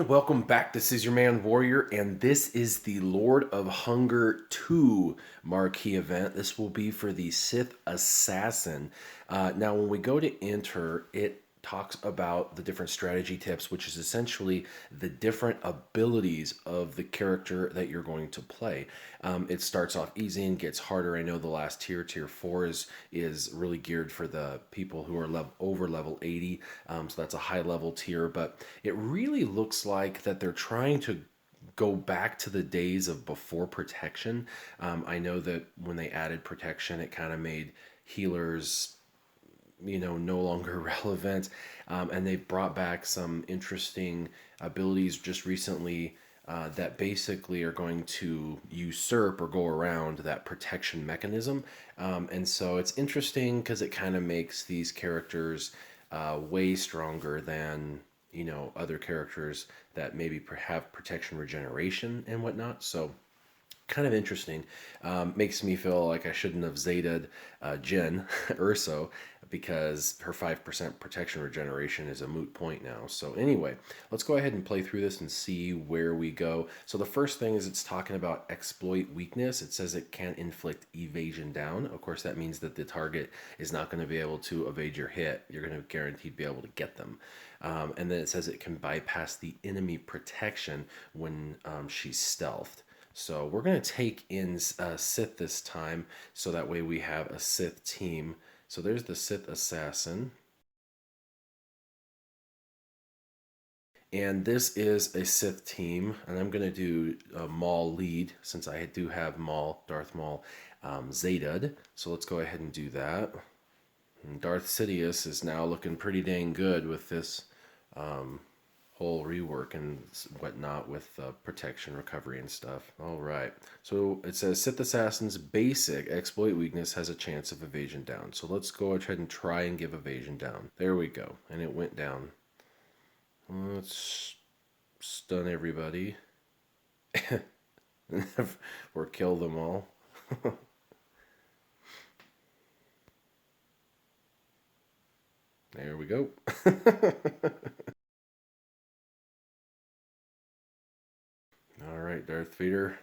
everyone, welcome back. This is your man Warrior, and this is the Lord of Hunger 2 marquee event. This will be for the Sith Assassin. Now, when we go to enter, it talks about the different strategy tips, which is essentially the different abilities of the character that you're going to play. It starts off easy and gets harder. I know the last tier 4, is really geared for the people who are over level 80. So that's a high level tier, but it really looks like that they're trying to go back to the days of before protection. I know that when they added protection, it kind of made healers no longer relevant, and they've brought back some interesting abilities just recently that basically are going to usurp or go around that protection mechanism. And so it's interesting because it kind of makes these characters way stronger than other characters that maybe have protection regeneration and whatnot. So kind of interesting. Makes me feel like I shouldn't have Zeta'd Jen Urso because her 5% protection regeneration is a moot point now. So anyway, let's go ahead and play through this and see where we go. So the first thing is it's talking about exploit weakness. It says it can inflict evasion down. Of course, that means that the target is not going to be able to evade your hit. You're going to guaranteed be able to get them. And then it says it can bypass the enemy protection when she's stealthed. So we're going to take in Sith this time, so that way we have a Sith team. So there's the Sith Assassin. And this is a Sith team, and I'm going to do Maul lead, since I do have Maul, Darth Maul, Zeta. So let's go ahead and do that. And Darth Sidious is now looking pretty dang good with this whole rework and whatnot with protection, recovery, and stuff. All right. So it says Sith Assassin's basic exploit weakness has a chance of evasion down. So let's go ahead and try and give evasion down. There we go. And it went down. Let's stun everybody. Or kill them all. There we go. All right, Darth Vader.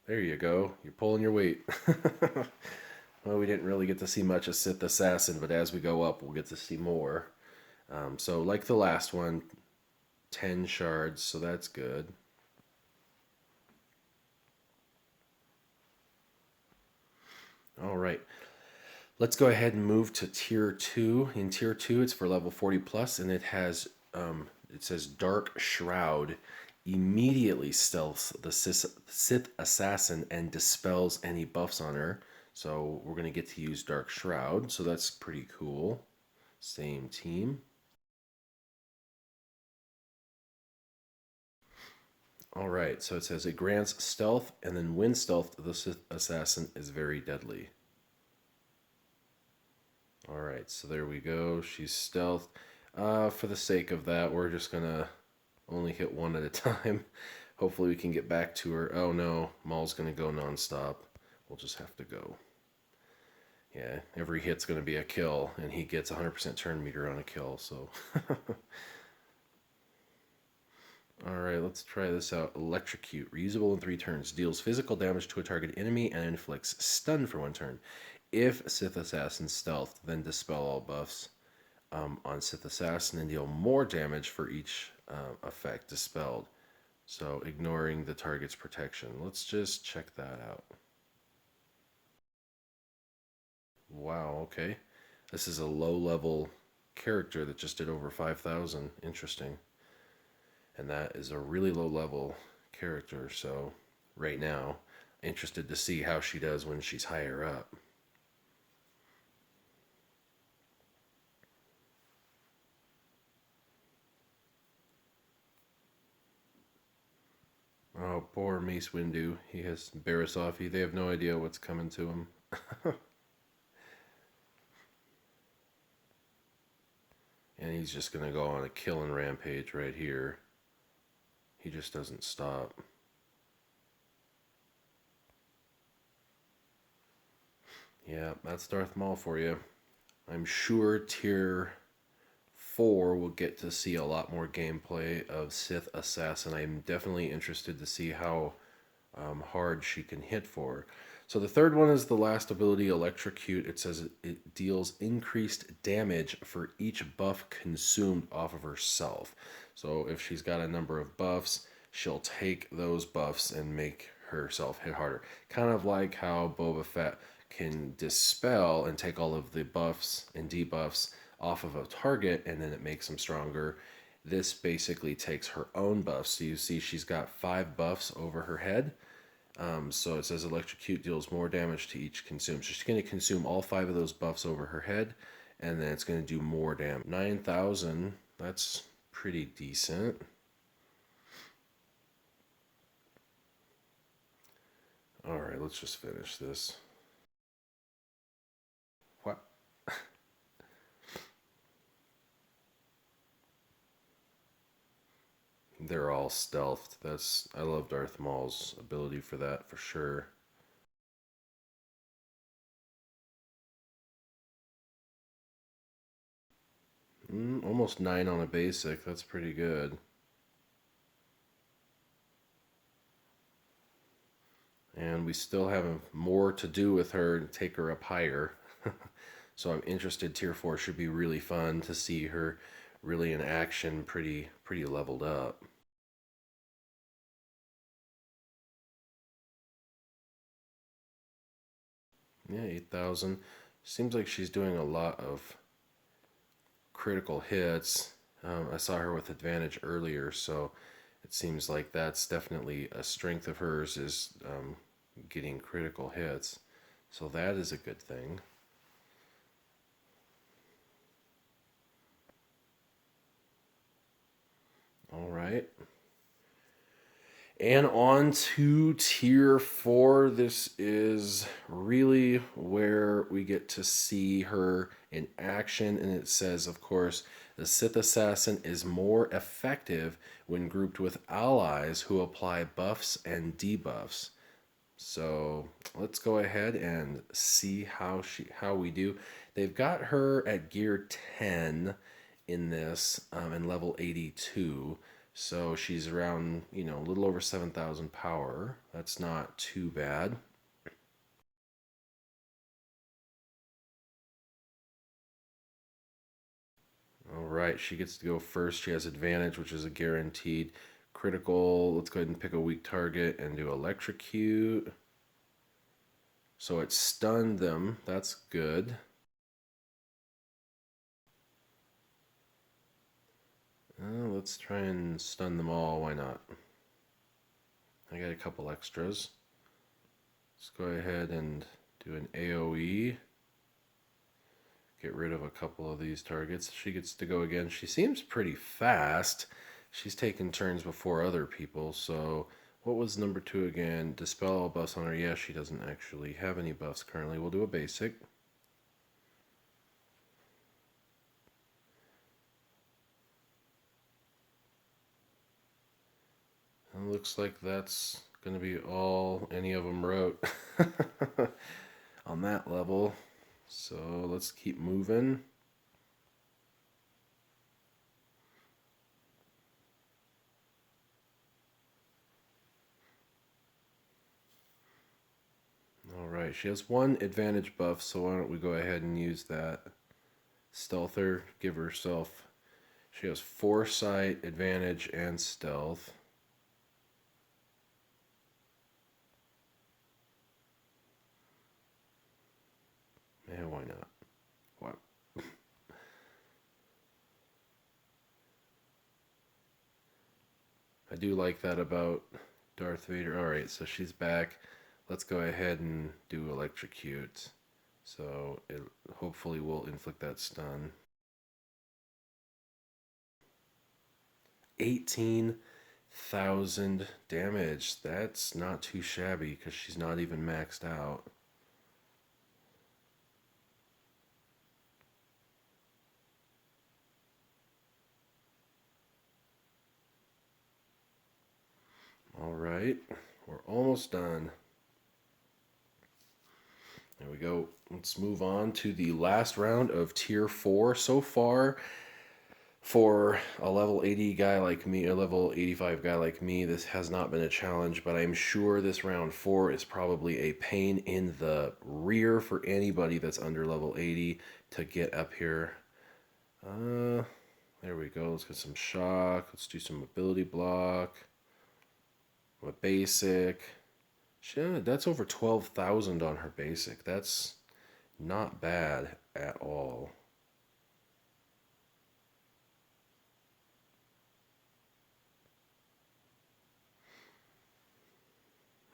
There you go. You're pulling your weight. Well, we didn't really get to see much of Sith Assassin, but as we go up, we'll get to see more. So like the last one, 10 shards, so that's good. All right. Let's go ahead and move to tier 2. In tier 2, it's for level 40 plus, and it has it says Dark Shroud immediately stealths the Sith Assassin and dispels any buffs on her. So we're going to get to use Dark Shroud, so that's pretty cool. Same team. All right, so it says it grants stealth, and then when stealthed, the Sith Assassin is very deadly. All right, so there we go. She's stealth. For the sake of that, we're just gonna only hit one at a time. Hopefully we can get back to her. Oh no, Maul's gonna go nonstop. We'll just have to go. Yeah, every hit's gonna be a kill, and he gets 100% turn meter on a kill, so. Alright, let's try this out. Electrocute. Reusable in 3 turns. Deals physical damage to a target enemy and inflicts stun for 1 turn. If Sith Assassin stealth, then dispel all buffs on Sith Assassin and deal more damage for each effect dispelled. So ignoring the target's protection. Let's just check that out. Wow, okay. This is a low level character that just did over 5,000. Interesting. And that is a really low level character, so right now, interested to see how she does when she's higher up. Oh, poor Mace Windu. He has Barrisoffy. They have no idea what's coming to him. And he's just going to go on a killing rampage right here. He just doesn't stop. Yeah, that's Darth Maul for you. I'm sure tier 4, we'll get to see a lot more gameplay of Sith Assassin. I'm definitely interested to see how hard she can hit for. So the third one is the last ability, Electrocute. It says it deals increased damage for each buff consumed off of herself. So if she's got a number of buffs, she'll take those buffs and make herself hit harder. Kind of like how Boba Fett can dispel and take all of the buffs and debuffs off of a target, and then it makes them stronger. This basically takes her own buffs. So you see she's got 5 buffs over her head. So it says Electrocute deals more damage to each consume. So she's going to consume all 5 of those buffs over her head, and then it's going to do more damage. 9,000, that's pretty decent. Alright, let's just finish this. What? They're all stealthed. I love Darth Maul's ability for that, for sure. Almost 9 on a basic. That's pretty good. And we still have more to do with her and take her up higher. So I'm interested. Tier 4 should be really fun to see her really in action, pretty leveled up. Yeah, 8,000. Seems like she's doing a lot of critical hits. I saw her with advantage earlier, so it seems like that's definitely a strength of hers, is getting critical hits. So that is a good thing. All right. And on to tier 4. This is really where we get to see her in action. And it says, of course, the Sith Assassin is more effective when grouped with allies who apply buffs and debuffs. So let's go ahead and see how we do. They've got her at gear 10 in this, and level 82. So she's around, a little over 7,000 power. That's not too bad. All right, she gets to go first. She has advantage, which is a guaranteed critical. Let's go ahead and pick a weak target and do Electrocute. So it stunned them. That's good. Let's try and stun them all. Why not? I got a couple extras. Let's go ahead and do an AoE. Get rid of a couple of these targets. She gets to go again. She seems pretty fast. She's taken turns before other people. So what was number 2 again? Dispel all buffs on her. Yeah, she doesn't actually have any buffs currently. We'll do a basic. And it looks like that's going to be all any of them wrote on that level. So let's keep moving. Alright, she has 1 advantage buff, so why don't we go ahead and use that. Stealth her, give herself. She has foresight, advantage, and stealth. Yeah, why not? What? I do like that about Darth Vader. Alright, so she's back. Let's go ahead and do Electrocute. So it hopefully will inflict that stun. 18,000 damage. That's not too shabby because she's not even maxed out. All right, we're almost done. There we go. Let's move on to the last round of tier 4. So far, For a level 80 guy like me, a level 85 guy like me, this has not been a challenge, but I'm sure this round 4 is probably a pain in the rear for anybody that's under level 80 to get up here. There we go. Let's get some shock. Let's do some ability block. A basic. That's over 12,000 on her basic. That's not bad at all.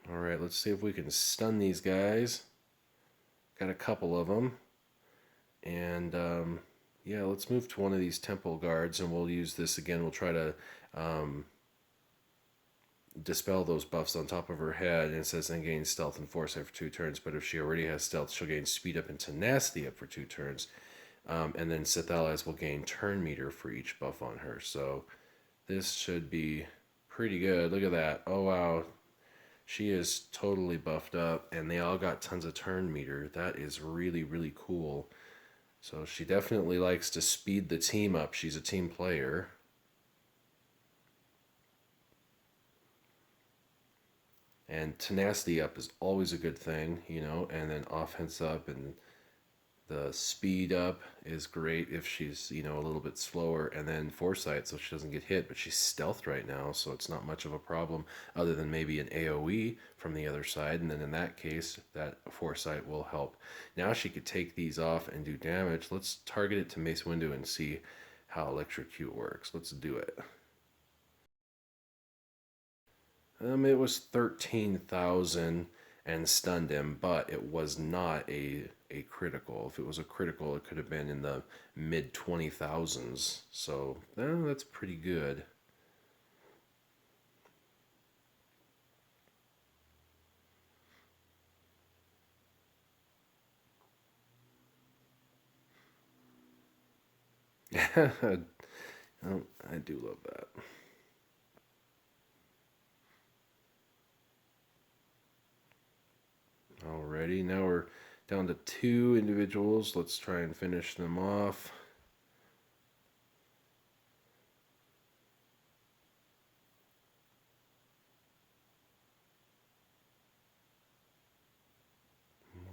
All right, let's see if we can stun these guys. Got a couple of them. And yeah, let's move to one of these temple guards and we'll use this again. We'll try to dispel those buffs on top of her head. And it says then gain stealth and foresight for 2 turns. But if she already has stealth, she'll gain speed up and tenacity up for 2 turns. And then Sith allies will gain turn meter for each buff on her. So this should be pretty good. Look at that. Oh, wow. She is totally buffed up, and they all got tons of turn meter. That is really, really cool. So she definitely likes to speed the team up. She's a team player. And tenacity up is always a good thing, you know, and then offense up and the speed up is great if she's, you know, a little bit slower, and then foresight so she doesn't get hit, but she's stealthed right now, so it's not much of a problem other than maybe an AoE from the other side, and then in that case, that foresight will help. Now she could take these off and do damage. Let's target it to Mace Windu and see how Electrocute works. Let's do it. It was 13,000 and stunned him, but it was not a critical. If it was a critical, it could have been in the mid 20,000s. So that's pretty good. I do love that. Alrighty, now we're down to 2 individuals. Let's try and finish them off.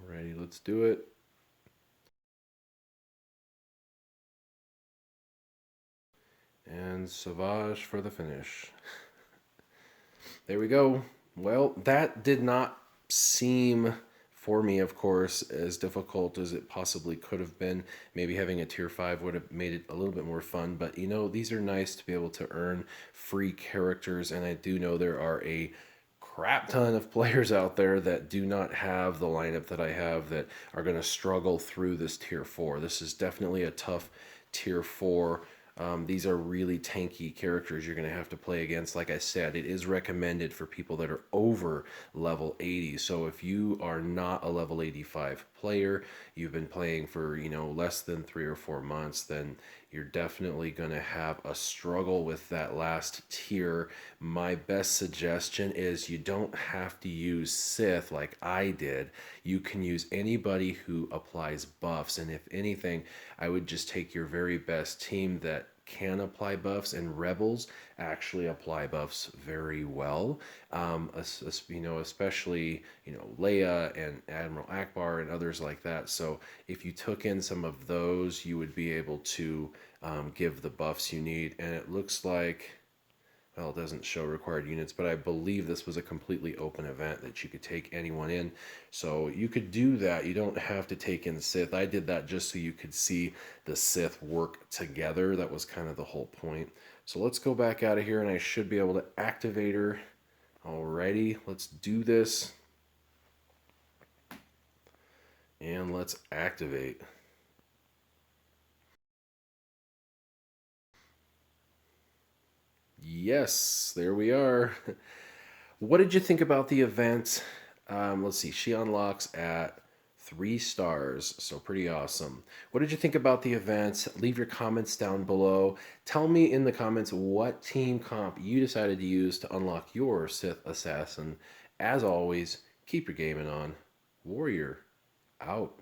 Alrighty, let's do it. And Savage for the finish. There we go. Well, that did not seem, for me, of course, as difficult as it possibly could have been. Maybe having a tier 5 would have made it a little bit more fun, but you know, these are nice to be able to earn free characters, and I do know there are a crap ton of players out there that do not have the lineup that I have that are going to struggle through this tier 4. This is definitely a tough tier 4. These are really tanky characters you're going to have to play against. Like I said, it is recommended for people that are over level 80. So if you are not a level 85 player, you've been playing for, you know, less than 3 or 4 months, then you're definitely going to have a struggle with that last tier. My best suggestion is you don't have to use Sith like I did. You can use anybody who applies buffs, and if anything, I would just take your very best team that can apply buffs, and rebels actually apply buffs very well. You know, especially, you know, Leia and Admiral Akbar and others like that. So if you took in some of those, you would be able to give the buffs you need. And it looks like, well, it doesn't show required units, but I believe this was a completely open event that you could take anyone in. So you could do that. You don't have to take in Sith. I did that just so you could see the Sith work together. That was kind of the whole point. So let's go back out of here, and I should be able to activate her. Alrighty, let's do this. And let's activate. Yes, there we are. What did you think about the event? Let's see, she unlocks at 3 stars, so pretty awesome. What did you think about the event? Leave your comments down below. Tell me in the comments what team comp you decided to use to unlock your Sith Assassin. As always, keep your gaming on. Warrior, out.